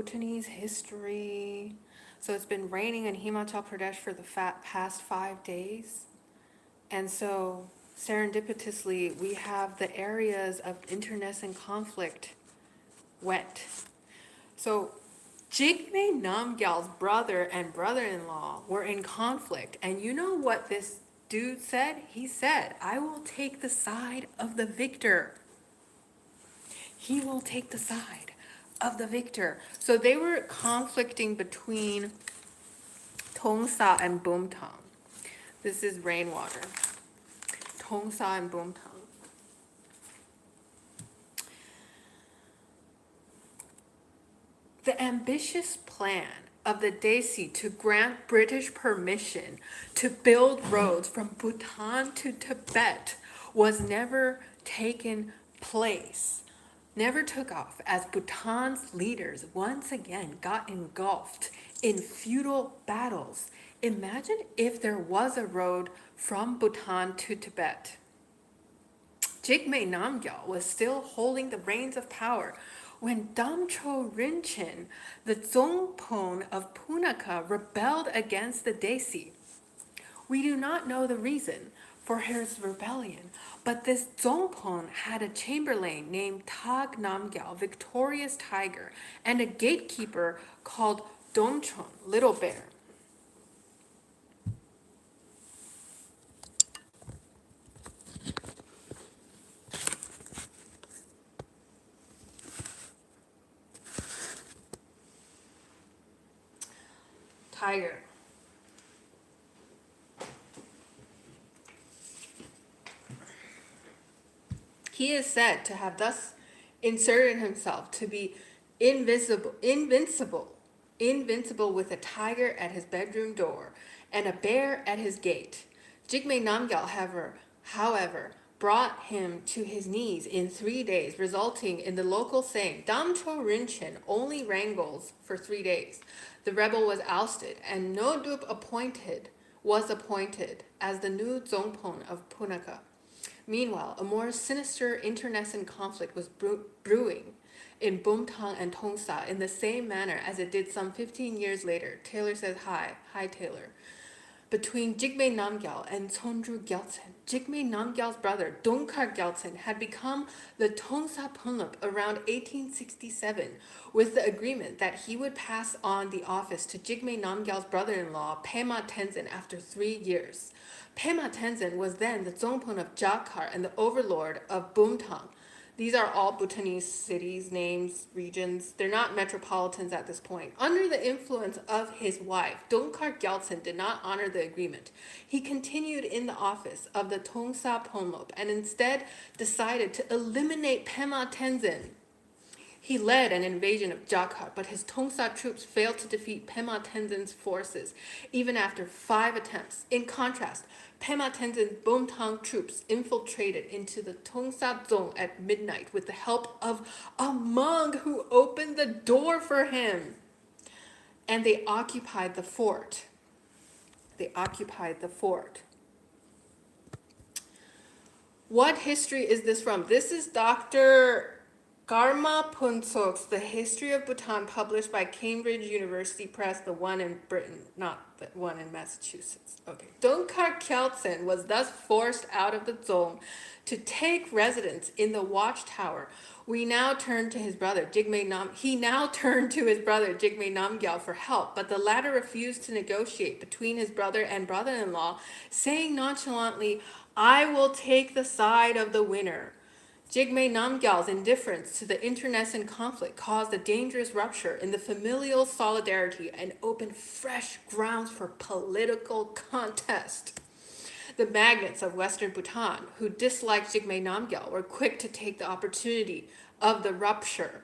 Bhutanese history. So it's been raining in Himachal Pradesh for the past 5 days. And so serendipitously, we have the areas of internecine conflict wet. So Jigme Namgyal's brother and brother-in-law were in conflict. And you know what this dude said? He said, I will take the side of the victor. He will take the side of the victor. So they were conflicting between Tongsa and Bumtang. This is rainwater. Tongsa and Bumtang. The ambitious plan of the Desi to grant British permission to build roads from Bhutan to Tibet was never taken place, never took off, as Bhutan's leaders once again got engulfed in feudal battles. Imagine if there was a road from Bhutan to Tibet. Jigme Namgyal was still holding the reins of power when Damcho Rinchen, the Zongpon of Punakha, rebelled against the Desi. We do not know the reason for his rebellion, but this Zongpon had a chamberlain named Tag Namgyal, Victorious Tiger, and a gatekeeper called Domchon, Little Bear. Tiger. He is said to have thus inserted himself to be invincible with a tiger at his bedroom door and a bear at his gate. Jigme Namgyal, however, brought him to his knees in 3 days, resulting in the local saying, Damcho Rinchen only wrangles for 3 days. The rebel was ousted, and Nodup was appointed as the new Zongpon of Punakha. Meanwhile, a more sinister internecine conflict was brewing in Bumtang and Tongsa in the same manner as it did some 15 years later. Taylor says hi. Hi, Taylor. Between Jigme Namgyal and Tsondru Gyaltsen. Jigme Namgyal's brother, Dongkar Gyaltsen, had become the Tongsa Punlup around 1867 with the agreement that he would pass on the office to Jigme Namgyal's brother-in-law, Pema Tenzin, after 3 years. Pema Tenzin was then the Zongpon of Jakhar and the overlord of Bumtang. These are all Bhutanese cities, names, regions. They're not metropolitans at this point. Under the influence of his wife, Dongkar Gyaltsen did not honor the agreement. He continued in the office of the Tongsa Ponlop and instead decided to eliminate Pema Tenzin. He led an invasion of Jakhar, but his Tongsa troops failed to defeat Pema Tenzin's forces, even after 5 attempts. In contrast, Pema Tenzin's Bumtang troops infiltrated into the Tongsa Zong at midnight with the help of a monk who opened the door for him. And they occupied the fort. What history is this from? This is Dr. Garma Punsok's The History of Bhutan, published by Cambridge University Press, the one in Britain, not the one in Massachusetts. Okay. Dongkar Gyaltsen was thus forced out of the Zong to take residence in the watchtower. He now turned to his brother Jigme Namgyal for help, but the latter refused to negotiate between his brother and brother-in-law, saying nonchalantly, I will take the side of the winner. Jigme Namgyal's indifference to the internecine conflict caused a dangerous rupture in the familial solidarity and opened fresh grounds for political contest. The magnates of Western Bhutan, who disliked Jigme Namgyal, were quick to take the opportunity of the rupture.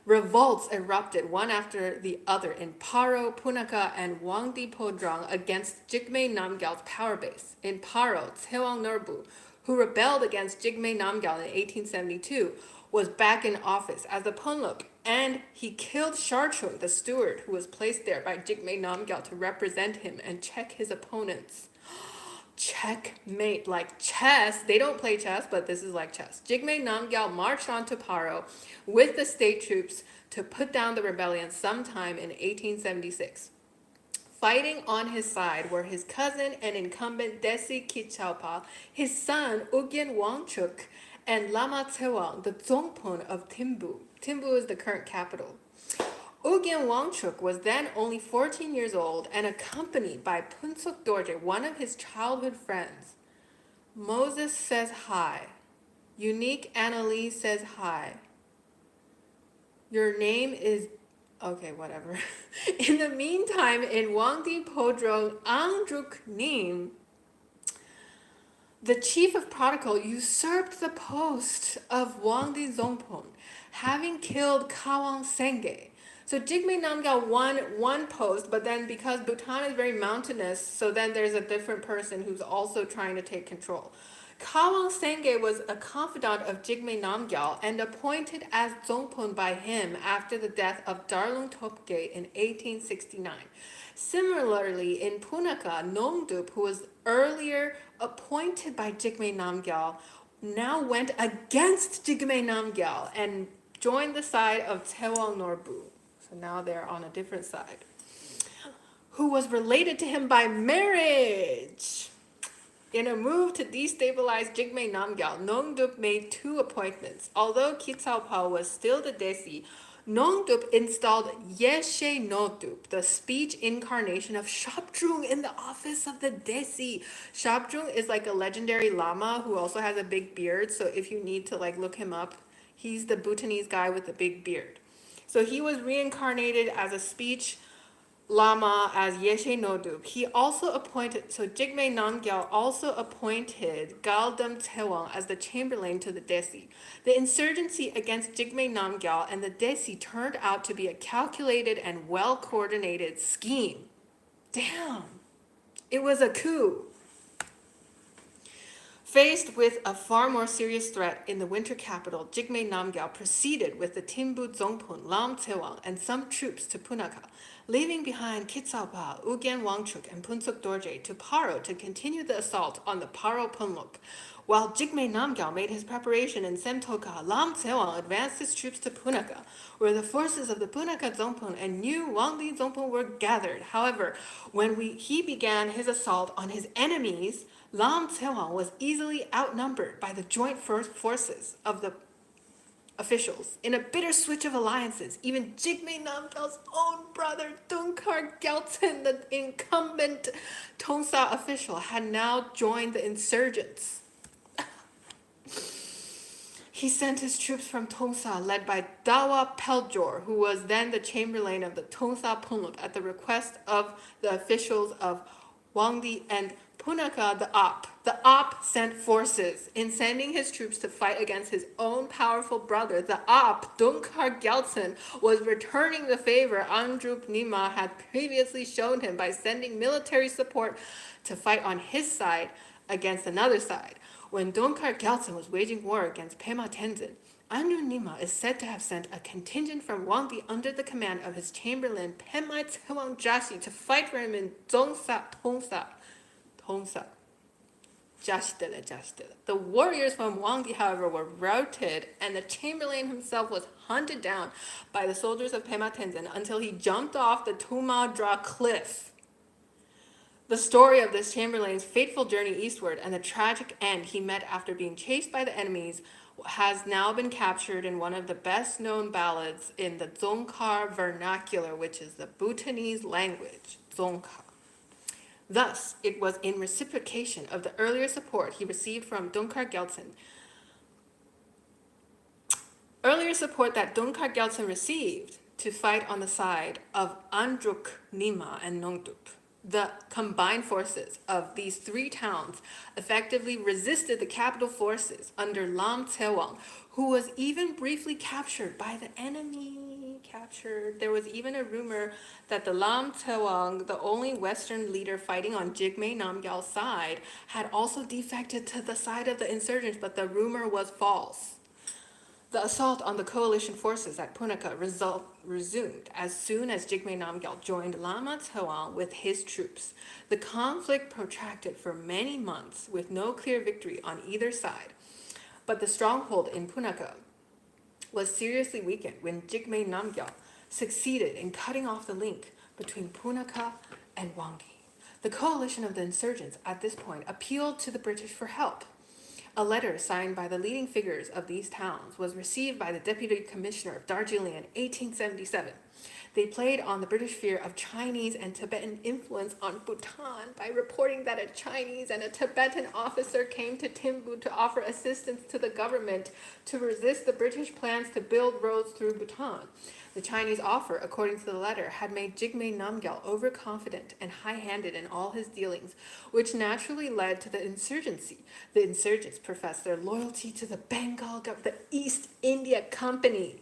Revolts erupted one after the other in Paro, Punakha, and Wangdi Podrang against Jigme Namgyal's power base. In Paro, Tsewang Norbu, who rebelled against Jigme Namgyal in 1872, was back in office as the Ponlop, and he killed Sharchung, the steward, who was placed there by Jigme Namgyal to represent him and check his opponents. checkmate, like chess. They don't play chess, but this is like chess. Jigme Namgyal marched on to Paro with the state troops to put down the rebellion sometime in 1876. Fighting on his side were his cousin and incumbent Desi Kitchaopa, his son Ugyen Wangchuk, and Lama Tsewang, the Zongpon of Timbu. Timbu is the current capital. Ugyen Wangchuk was then only 14 years old and accompanied by Punsuk Dorje, one of his childhood friends. Moses says hi. Unique Annalise says hi. Your name is... Okay, whatever. In the meantime, in Wangdi Podrong Angjuk Nim, the chief of protocol usurped the post of Wangdi Zongpon, having killed Kawang Senge. So Jigme Namgyal won one post, but then because Bhutan is very mountainous, so then there's a different person who's also trying to take control. Kawang Senge was a confidant of Jigme Namgyal and appointed as Zongpon by him after the death of Darlung Topge in 1869. Similarly, in Punaka, Nongdup, who was earlier appointed by Jigme Namgyal, now went against Jigme Namgyal and joined the side of Tsewang Norbu. So now they're on a different side. Who was related to him by marriage. In a move to destabilize Jigme Namgyal, Nongdup made two appointments. Although Kitsaopa was still the Desi, Nongdup installed Yeshe Nodup, the speech incarnation of Shabdrung, in the office of the Desi. Shabdrung is like a legendary lama who also has a big beard, so if you need to like look him up, he's the Bhutanese guy with the big beard. So he was reincarnated as a speech Lama as Yeshe Nodup. He also appointed, so Jigme Namgyal also appointed Galdam Tsewang as the chamberlain to the Desi. The insurgency against Jigme Namgyal and the Desi turned out to be a calculated and well-coordinated scheme. Damn, it was a coup. Faced with a far more serious threat in the winter capital, Jigme Namgyal proceeded with the Timbu Zongpon, Lam Tsewang, and some troops to Punakha, leaving behind Kitsaopa, Ugyen Wangchuk, and Punsuk Dorje to Paro to continue the assault on the Paro Punluk. While Jigme Namgyal made his preparation in Semtoka, Lam Tsewang advanced his troops to Punakha, where the forces of the Punakha Zongpon and new Wangdi Zongpon were gathered. However, when he began his assault on his enemies, Lam Tsewang was easily outnumbered by the joint forces of the officials. In a bitter switch of alliances, even Jigme Namgyal's own brother, Dunkar Gyaltsen, the incumbent Tongsa official, had now joined the insurgents. He sent his troops from Tongsa, led by Dawa Peljor, who was then the chamberlain of the Tongsa Punluk, at the request of the officials of Wangdi and Punakha, the Op. The Op sent forces. In sending his troops to fight against his own powerful brother, the Op, Dunkar Gyaltsen, was returning the favor Andrup Nima had previously shown him by sending military support to fight on his side against another side. When Dunkar Gyaltsen was waging war against Pema Tenzin, Andrup Nima is said to have sent a contingent from Wangdi under the command of his chamberlain Pemai Tsewang Jashi to fight for him in Zongsa Tongsa. The warriors from Wangdi, however, were routed, and the chamberlain himself was hunted down by the soldiers of Pema Tenzin until he jumped off the Tumadra cliff. The story of this chamberlain's fateful journey eastward and the tragic end he met after being chased by the enemies has now been captured in one of the best-known ballads in the Dzongkhar vernacular, which is the Bhutanese language, Dzongkhar. Thus, it was in reciprocation of the earlier support he received from Dunkar Gyaltsen. Earlier support that Dunkar Gyaltsen received to fight on the side of Andruk Nima and Nongdup. The combined forces of these three towns effectively resisted the capital forces under Lam Tsewang, who was even briefly captured by the enemy. There was even a rumor that the Lam Tsewang, the only Western leader fighting on Jigme Namgyal's side, had also defected to the side of the insurgents, but the rumor was false. The assault on the coalition forces at Punakha resumed as soon as Jigme Namgyal joined Lama Tsewang with his troops. The conflict protracted for many months with no clear victory on either side. But the stronghold in Punakha was seriously weakened when Jigme Namgyal succeeded in cutting off the link between Punakha and Wangi. The coalition of the insurgents at this point appealed to the British for help. A letter signed by the leading figures of these towns was received by the Deputy Commissioner of Darjeeling in 1877. They played on the British fear of Chinese and Tibetan influence on Bhutan by reporting that a Chinese and a Tibetan officer came to Thimbu to offer assistance to the government to resist the British plans to build roads through Bhutan. The Chinese offer, according to the letter, had made Jigme Namgyal overconfident and high-handed in all his dealings, which naturally led to the insurgency. The insurgents professed their loyalty to the Bengal government, the East India Company,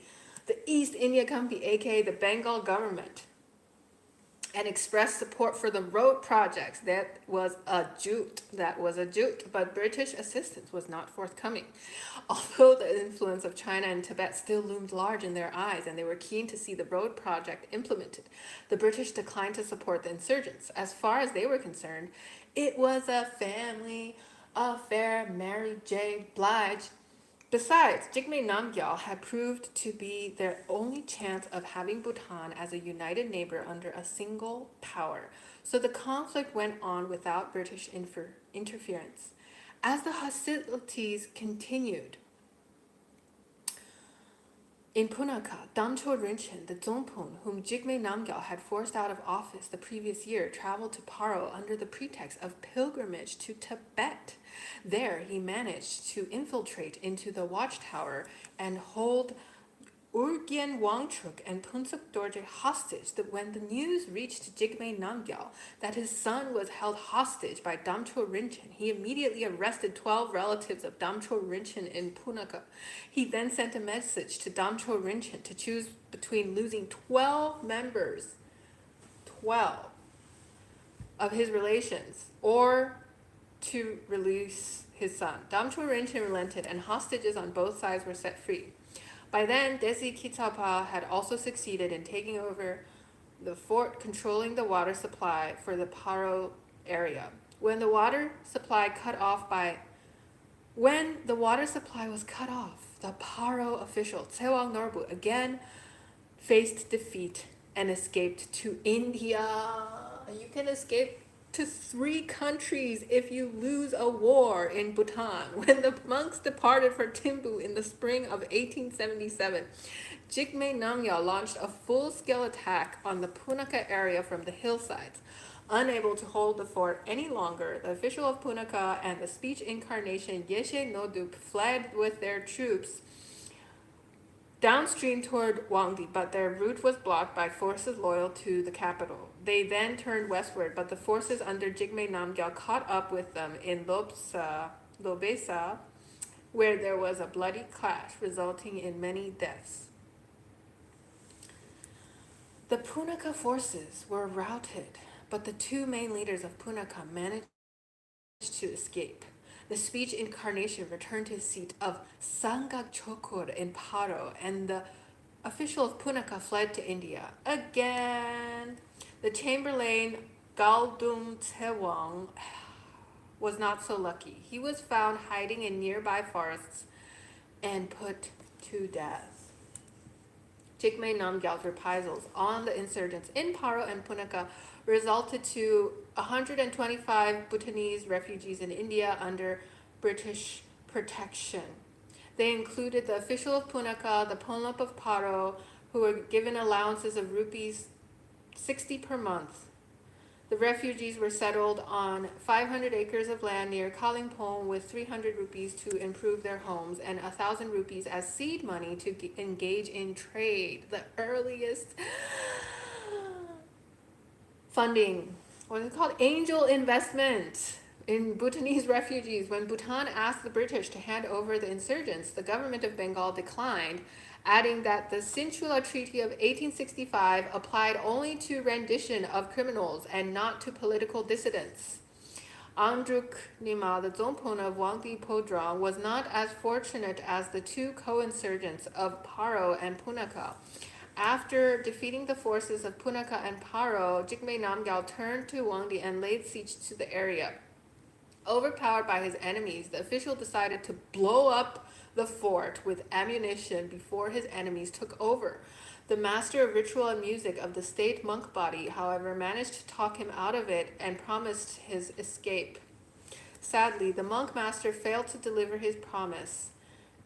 aka the Bengal government, and expressed support for the road projects. That was a jute, but British assistance was not forthcoming. Although the influence of China and Tibet still loomed large in their eyes and they were keen to see the road project implemented, the British declined to support the insurgents. As far as they were concerned, it was a family affair, Mary J. Blige. Besides, Jigme Namgyal had proved to be their only chance of having Bhutan as a united neighbor under a single power, so the conflict went on without British interference. As the hostilities continued in Punakha, Damcho Rinchen, the Dzongpun, whom Jigme Namgyal had forced out of office the previous year, traveled to Paro under the pretext of pilgrimage to Tibet. There, he managed to infiltrate into the watchtower and hold Urgyen Wangchuk and Punsuk Dorje hostage. That when the news reached Jigme Namgyal that his son was held hostage by Damcho Rinchen, he immediately arrested 12 relatives of Damcho Rinchen in Punakha. He then sent a message to Damcho Rinchen to choose between losing 12 members, 12 of his relations, or to release his son. Damcho Rinchen relented, and hostages on both sides were set free. By then, Desi Kitsapa had also succeeded in taking over the fort, controlling the water supply for the Paro area. When the water supply was cut off, the Paro official Tsewang Norbu again faced defeat and escaped to India. You can escape to 3 countries if you lose a war in Bhutan. When the monks departed for Thimbu in the spring of 1877, Jigme Namgyal launched a full-scale attack on the Punakha area from the hillsides. Unable to hold the fort any longer, the official of Punakha and the speech incarnation Yeshe Nodup fled with their troops downstream toward Wangdi, but their route was blocked by forces loyal to the capital. They then turned westward, but the forces under Jigme Namgyal caught up with them in Lobesa, where there was a bloody clash, resulting in many deaths. The Punakha forces were routed, but the 2 main leaders of Punakha managed to escape. The speech incarnation returned to his seat of Sangak Chokur in Paro, and the official of Punakha fled to India. Again, the Chamberlain Galdum Tsewang was not so lucky. He was found hiding in nearby forests and put to death. Jigme Namgyal's reprisals on the insurgents in Paro and Punakha resulted to 125 Bhutanese refugees in India under British protection. They included the official of Punakha, the Ponlop of Paro, who were given allowances of rupees 60 per month. The refugees were settled on 500 acres of land near Kalimpong with 300 rupees to improve their homes and 1,000 rupees as seed money to engage in trade. The earliest funding, what is it called? Angel investment in Bhutanese refugees. When Bhutan asked the British to hand over the insurgents, the government of Bengal declined, adding that the Sinchula Treaty of 1865 applied only to rendition of criminals and not to political dissidents. Andruk Nima, the Zompon of Wangdi Podrong, was not as fortunate as the two co-insurgents of Paro and Punakha. After defeating the forces of Punakha and Paro, Jigme Namgyal turned to Wangdi and laid siege to the area. Overpowered by his enemies, the official decided to blow up the fort with ammunition before his enemies took over. The master of ritual and music of the state monk body, however, managed to talk him out of it and promised his escape. Sadly, the monk master failed to deliver his promise,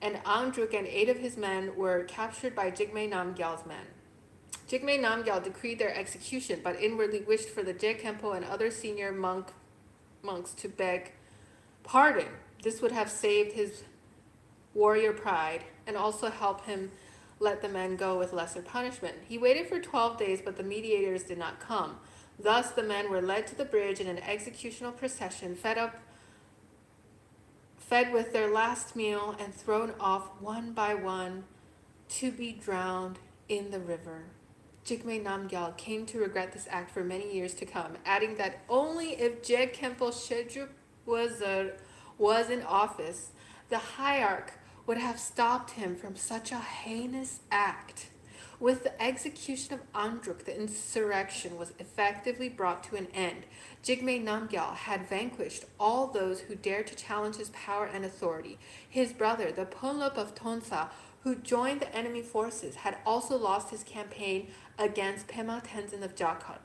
and Angdruk and 8 of his men were captured by Jigme Namgyal's men. Jigme Namgyal decreed their execution, but inwardly wished for the Je-Kempo and other senior monks to beg pardon. This would have saved his warrior pride and also help him let the men go with lesser punishment. He waited for 12 days, but the mediators did not come. Thus, the men were led to the bridge in an executional procession, fed with their last meal, and thrown off one by one to be drowned in the river. Jigme Namgyal came to regret this act for many years to come, adding that only if Je-Kempo Shedrup was in office, the hierarch would have stopped him from such a heinous act. With the execution of Andruk, the insurrection was effectively brought to an end. Jigme Namgyal had vanquished all those who dared to challenge his power and authority. His brother, the Ponlop of Tonsa, who joined the enemy forces, had also lost his campaign against Pema Tenzin of Jakhan.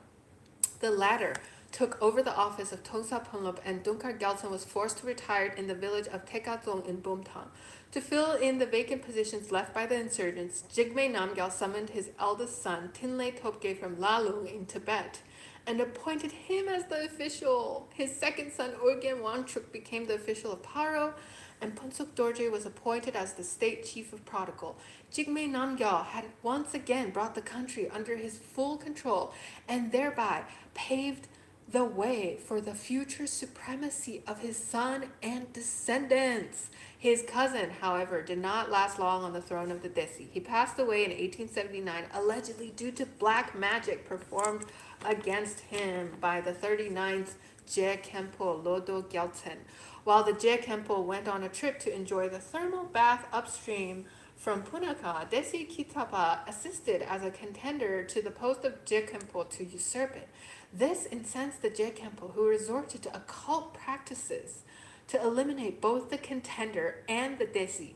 The latter took over the office of Tongsa Ponlop, and Dunkar Gyaltsen was forced to retire in the village of Tekazong in Bhutan. To fill in the vacant positions left by the insurgents, Jigme Namgyal summoned his eldest son, Tinlay Topge from Lalung in Tibet, and appointed him as the official. His second son, Urgen Wanchuk, became the official of Paro, and Punsuk Dorje was appointed as the state chief of protocol. Jigme Namgyal had once again brought the country under his full control and thereby paved the way for the future supremacy of his son and descendants. His cousin, however, did not last long on the throne of the Desi. He passed away in 1879, allegedly due to black magic performed against him by the 39th Je-Kempo Lodo Gyaltsen. While the Je-Kempo went on a trip to enjoy the thermal bath upstream from Punakha, Desi Kitapa assisted as a contender to the post of Je-Kempo to usurp it. This incensed the Je-Kempo, who resorted to occult practices to eliminate both the contender and the Desi.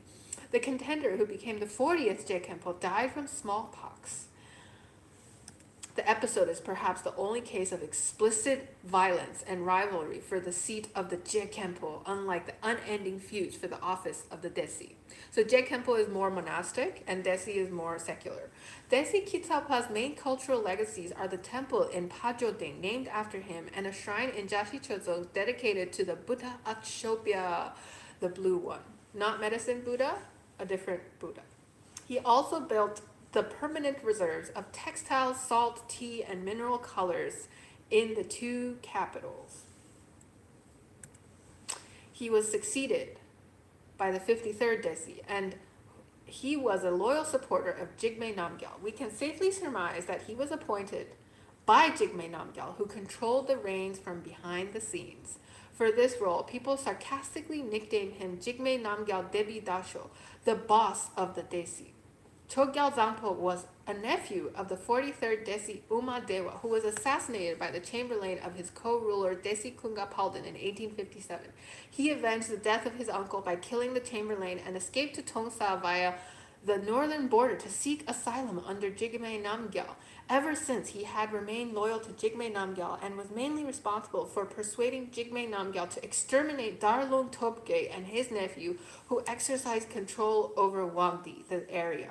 The contender, who became the 40th Je-Kempo, died from smallpox. The episode is perhaps the only case of explicit violence and rivalry for the seat of the Je-Kempo, unlike the unending feuds for the office of the Desi. So Je-Kempo is more monastic and Desi is more secular. Desi Kitsapa's main cultural legacies are the temple in Pajoding, named after him, and a shrine in Jashichozo dedicated to the Buddha Akshobhya, the blue one. Not medicine Buddha, a different Buddha. He also built the permanent reserves of textiles, salt, tea, and mineral colors in the two capitals. He was succeeded by the 53rd Desi, and he was a loyal supporter of Jigme Namgyal. We can safely surmise that he was appointed by Jigme Namgyal, who controlled the reins from behind the scenes. For this role, people sarcastically nicknamed him Jigme Namgyal Debi Dasho, the boss of the Desi. Chogyal Zangpo was a nephew of the 43rd Desi Uma Dewa, who was assassinated by the chamberlain of his co-ruler Desi Kunga Palden in 1857. He avenged the death of his uncle by killing the chamberlain and escaped to Tongsa via the northern border to seek asylum under Jigme Namgyal. Ever since, he had remained loyal to Jigme Namgyal and was mainly responsible for persuading Jigme Namgyal to exterminate Darlung Topge and his nephew, who exercised control over Wangdi, the area.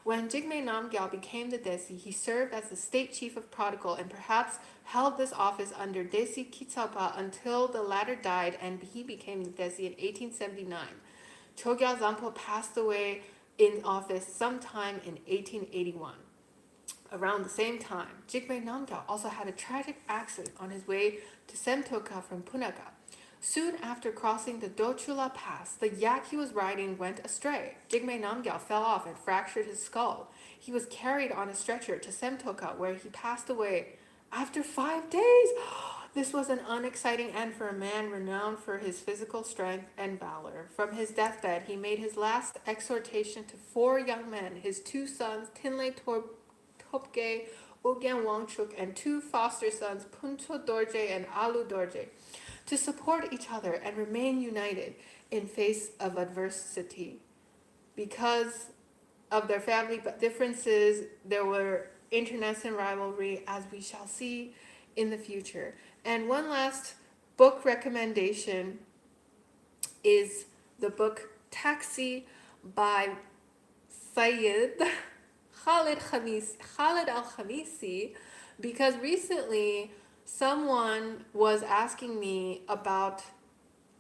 When Jigme Namgyal became the Desi, he served as the state chief of protocol and perhaps held this office under Desi Kitsapa until the latter died and he became the Desi in 1879. Chogyal Zangpo passed away in office sometime in 1881. Around the same time, Jigme Namgyal also had a tragic accident on his way to Semtoka from Punakha. Soon after crossing the Dochula Pass, the yak he was riding went astray. Jigme Namgyal fell off and fractured his skull. He was carried on a stretcher to Semtoka, where he passed away after 5 days. This was an unexciting end for a man renowned for his physical strength and valor. From his deathbed, he made his last exhortation to four young men, his two sons, Tinley Topge, Ugyan Wangchuk, and two foster sons, Punto Dorje and Alu Dorje, to support each other and remain united in face of adversity. Because of their family differences, there were internecine rivalry, as we shall see in the future. And one last book recommendation is the book Taxi by Syed Khalid al-Khamisi, because recently someone was asking me about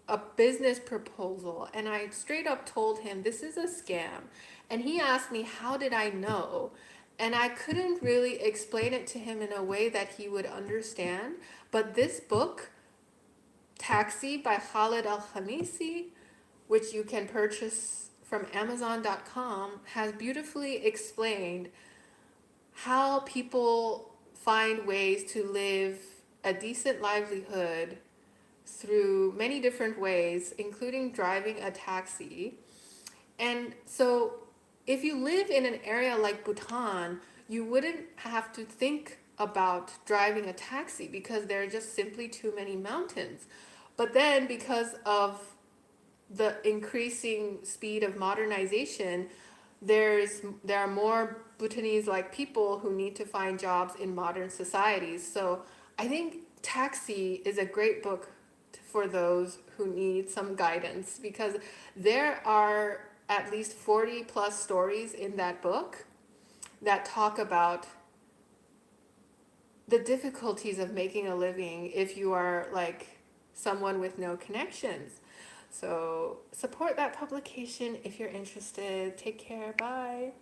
a business proposal, and I straight up told him this is a scam. And he asked me, how did I know? And I couldn't really explain it to him in a way that he would understand. But this book, Taxi by Khalid Al Khamisi, which you can purchase from Amazon.com, has beautifully explained how people find ways to live a decent livelihood through many different ways, including driving a taxi. And so, if you live in an area like Bhutan, you wouldn't have to think about driving a taxi because there are just simply too many mountains. But then, because of the increasing speed of modernization, there are more Bhutanese like people who need to find jobs in modern societies. So I think Taxi is a great book for those who need some guidance, because there are at least 40 plus stories in that book that talk about the difficulties of making a living if you are like someone with no connections. So support that publication if you're interested. Take care. Bye.